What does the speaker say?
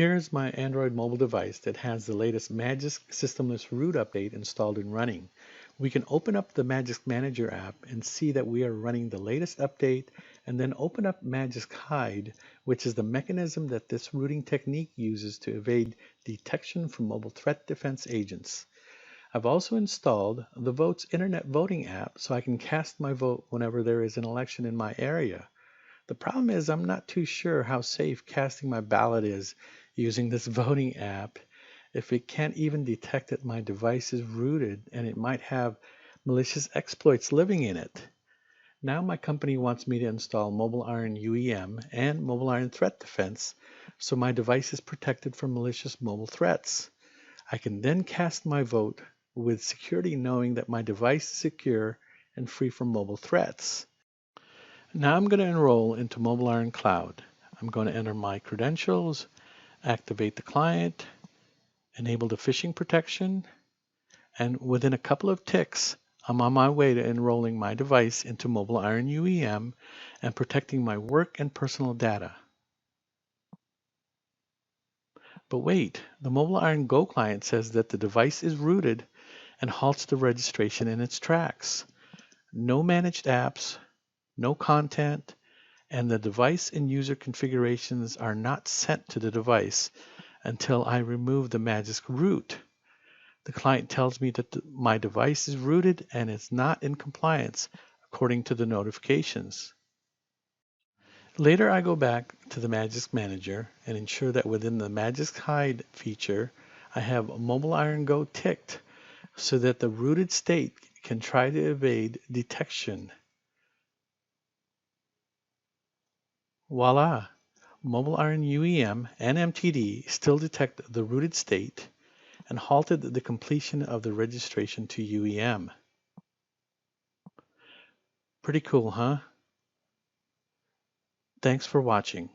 Here's my Android mobile device that has the latest Magisk systemless root update installed and running. We can open up the Magisk Manager app and see that we are running the latest update, and then open up Magisk Hide, which is the mechanism that this rooting technique uses to evade detection from mobile threat defense agents. I've also installed the Vote's internet voting app so I can cast my vote whenever there is an election in my area. The problem is I'm not too sure how safe casting my ballot is using this voting app if it can't even detect that my device is rooted and it might have malicious exploits living in it. Now my company wants me to install MobileIron UEM and MobileIron Threat Defense so my device is protected from malicious mobile threats. I can then cast my vote with security knowing that my device is secure and free from mobile threats. Now I'm going to enroll into MobileIron Cloud. I'm going to enter my credentials, activate the client, enable the phishing protection, and within a couple of ticks, I'm on my way to enrolling my device into MobileIron UEM and protecting my work and personal data. But wait, the MobileIron Go client says that the device is rooted and halts the registration in its tracks. No managed apps, no content, and the device and user configurations are not sent to the device until I remove the Magisk root. The client tells me that my device is rooted and it's not in compliance according to the notifications. Later I go back to the Magisk Manager and ensure that within the Magisk Hide feature I have MobileIron Go ticked so that the rooted state can try to evade detection. Voila! MobileIron UEM and MTD still detect the rooted state and halted the completion of the registration to UEM. Pretty cool, huh? Thanks for watching.